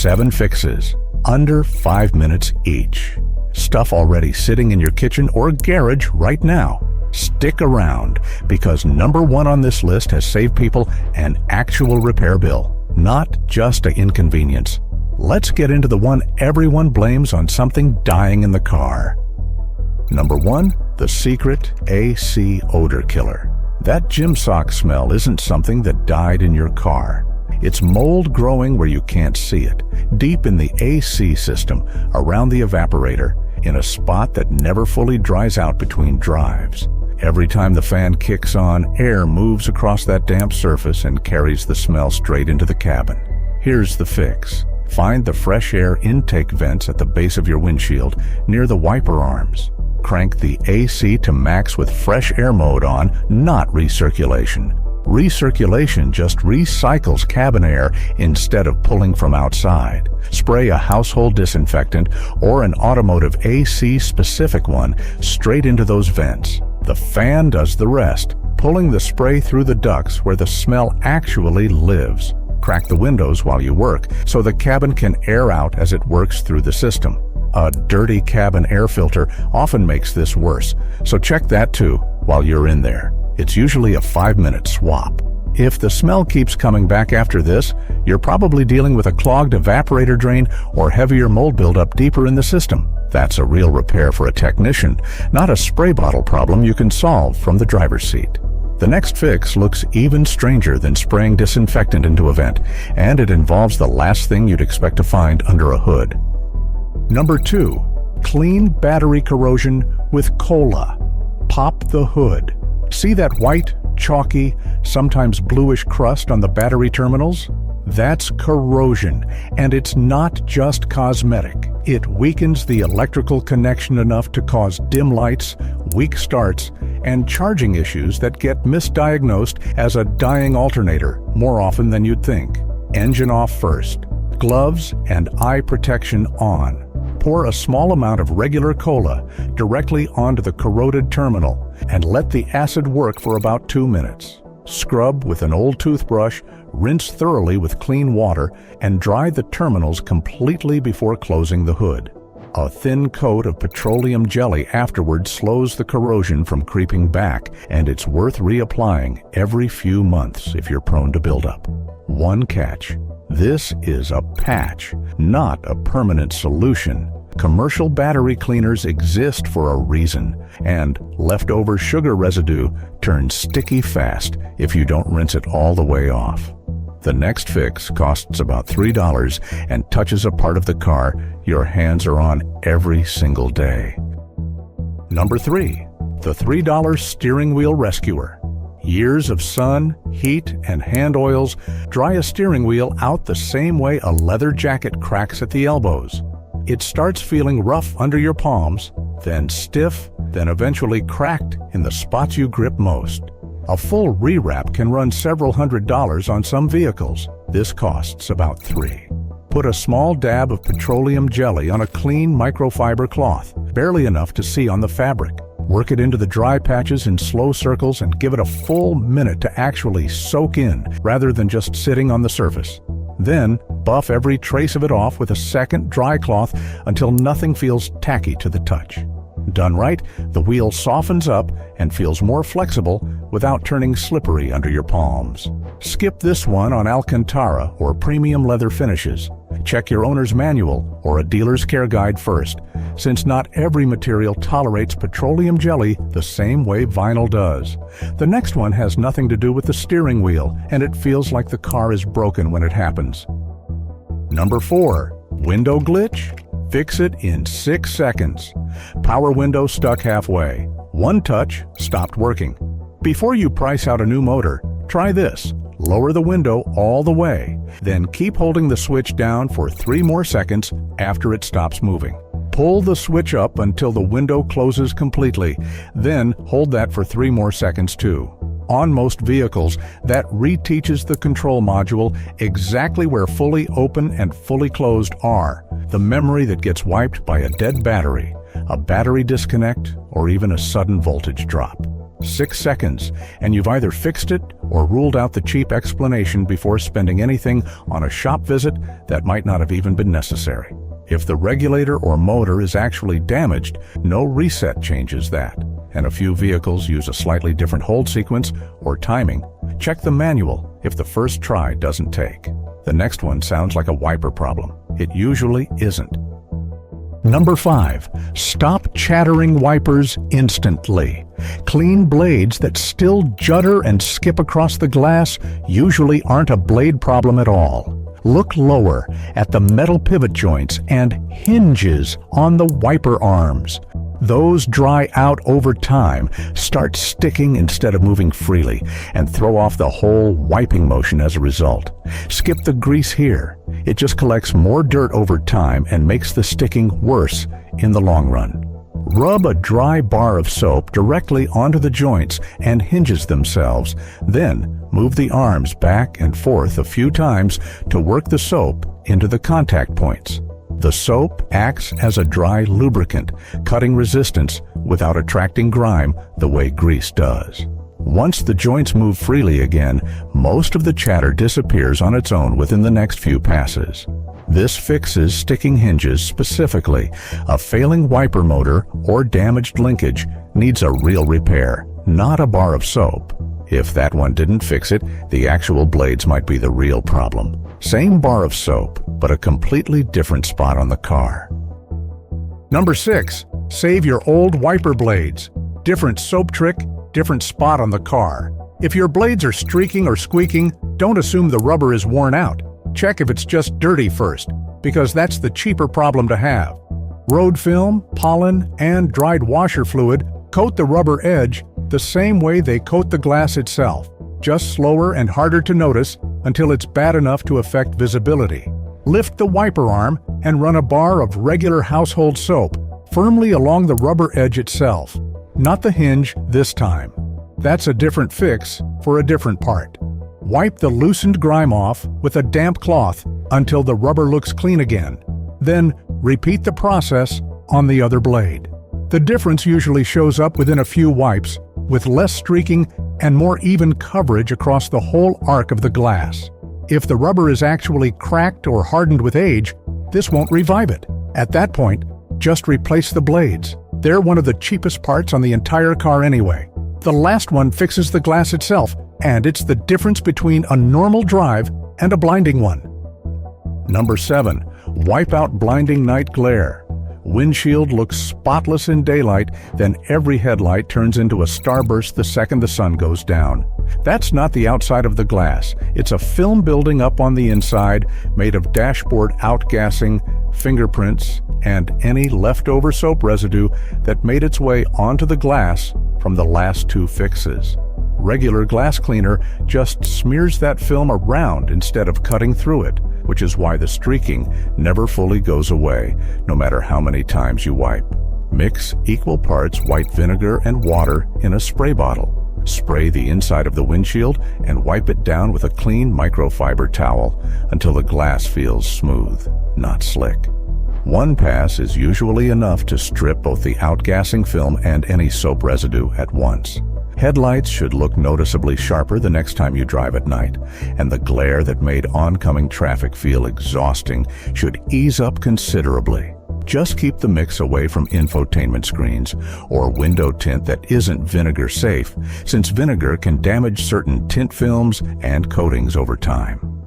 7 fixes, under 5 minutes each. Stuff already sitting in your kitchen or garage right now. Stick around, because number 1 on this list has saved people an actual repair bill, not just an inconvenience. Let's get into the one everyone blames on something dying in the car. Number 1, the secret AC odor killer. That gym sock smell isn't something that died in your car. It's mold growing where you can't see it, deep in the AC system, around the evaporator, in a spot that never fully dries out between drives. Every time the fan kicks on, air moves across that damp surface and carries the smell straight into the cabin. Here's the fix. Find the fresh air intake vents at the base of your windshield, near the wiper arms. Crank the AC to max with fresh air mode on, not recirculation. Recirculation just recycles cabin air instead of pulling from outside. Spray a household disinfectant or an automotive AC-specific one straight into those vents. The fan does the rest, pulling the spray through the ducts where the smell actually lives. Crack the windows while you work so the cabin can air out as it works through the system. A dirty cabin air filter often makes this worse, so check that too while you're in there. It's usually a 5-minute swap. If the smell keeps coming back after this, you're probably dealing with a clogged evaporator drain or heavier mold buildup deeper in the system. That's a real repair for a technician, not a spray bottle problem you can solve from the driver's seat. The next fix looks even stranger than spraying disinfectant into a vent, and it involves the last thing you'd expect to find under a hood. Number 2, clean battery corrosion with cola. Pop the hood. See that white, chalky, sometimes bluish crust on the battery terminals? That's corrosion, and it's not just cosmetic. It weakens the electrical connection enough to cause dim lights, weak starts, and charging issues that get misdiagnosed as a dying alternator more often than you'd think. Engine off first. Gloves and eye protection on. Pour a small amount of regular cola directly onto the corroded terminal and let the acid work for about 2 minutes. Scrub with an old toothbrush, rinse thoroughly with clean water, and dry the terminals completely before closing the hood. A thin coat of petroleum jelly afterward slows the corrosion from creeping back, and it's worth reapplying every few months if you're prone to buildup. One catch: this is a patch, not a permanent solution. Commercial battery cleaners exist for a reason, and leftover sugar residue turns sticky fast if you don't rinse it all the way off. The next fix costs about $3 and touches a part of the car your hands are on every single day. Number 3, the $3 steering wheel rescuer. Years of sun, heat, and hand oils dry a steering wheel out the same way a leather jacket cracks at the elbows. It starts feeling rough under your palms, then stiff, then eventually cracked in the spots you grip most. A full rewrap can run several $100s on some vehicles. This costs about $3. Put a small dab of petroleum jelly on a clean microfiber cloth, barely enough to see on the fabric. Work it into the dry patches in slow circles and give it a full minute to actually soak in rather than just sitting on the surface. Then, buff every trace of it off with a second dry cloth until nothing feels tacky to the touch. Done right, the wheel softens up and feels more flexible without turning slippery under your palms. Skip this one on Alcantara or premium leather finishes. Check your owner's manual or a dealer's care guide first, since not every material tolerates petroleum jelly the same way vinyl does. The next one has nothing to do with the steering wheel, and it feels like the car is broken when it happens. Number 4, window glitch? Fix it in 6 seconds. Power window stuck halfway. One touch, stopped working. Before you price out a new motor, try this. Lower the window all the way, then keep holding the switch down for 3 more seconds after it stops moving. Pull the switch up until the window closes completely, then hold that for 3 more seconds too. On most vehicles, that reteaches the control module exactly where fully open and fully closed are, the memory that gets wiped by a dead battery, a battery disconnect, or even a sudden voltage drop. 6 seconds, and you've either fixed it or ruled out the cheap explanation before spending anything on a shop visit that might not have even been necessary. If the regulator or motor is actually damaged, no reset changes that, and a few vehicles use a slightly different hold sequence or timing. Check the manual if the first try doesn't take. The next one sounds like a wiper problem. It usually isn't. Number 5. Stop chattering wipers instantly. Clean blades that still judder and skip across the glass usually aren't a blade problem at all. Look lower at the metal pivot joints and hinges on the wiper arms. Those dry out over time, start sticking instead of moving freely, and throw off the whole wiping motion as a result. Skip the grease here. It just collects more dirt over time and makes the sticking worse in the long run. Rub a dry bar of soap directly onto the joints and hinges themselves. Then move the arms back and forth a few times to work the soap into the contact points. The soap acts as a dry lubricant, cutting resistance without attracting grime the way grease does. Once the joints move freely again, most of the chatter disappears on its own within the next few passes. This fixes sticking hinges specifically. A failing wiper motor or damaged linkage needs a real repair, not a bar of soap. If that one didn't fix it, the actual blades might be the real problem. Same bar of soap, but a completely different spot on the car. Number 6. Save your old wiper blades. Different soap trick, different spot on the car. If your blades are streaking or squeaking, don't assume the rubber is worn out. Check if it's just dirty first, because that's the cheaper problem to have. Road film, pollen, and dried washer fluid coat the rubber edge the same way they coat the glass itself, just slower and harder to notice until it's bad enough to affect visibility. Lift the wiper arm and run a bar of regular household soap firmly along the rubber edge itself, not the hinge this time. That's a different fix for a different part. Wipe the loosened grime off with a damp cloth until the rubber looks clean again. Then repeat the process on the other blade. The difference usually shows up within a few wipes, with less streaking and more even coverage across the whole arc of the glass. If the rubber is actually cracked or hardened with age, this won't revive it. At that point, just replace the blades. They're one of the cheapest parts on the entire car anyway. The last one fixes the glass itself, and it's the difference between a normal drive and a blinding one. Number 7. Wipe out blinding night glare. Windshield looks spotless in daylight, then every headlight turns into a starburst the second the sun goes down. That's not the outside of the glass. It's a film building up on the inside made of dashboard outgassing, fingerprints, and any leftover soap residue that made its way onto the glass from the last 2 fixes. Regular glass cleaner just smears that film around instead of cutting through it, which is why the streaking never fully goes away, no matter how many times you wipe. Mix equal parts white vinegar and water in a spray bottle. Spray the inside of the windshield and wipe it down with a clean microfiber towel until the glass feels smooth, not slick. One pass is usually enough to strip both the outgassing film and any soap residue at once. Headlights should look noticeably sharper the next time you drive at night, and the glare that made oncoming traffic feel exhausting should ease up considerably. Just keep the mix away from infotainment screens or window tint that isn't vinegar safe, since vinegar can damage certain tint films and coatings over time.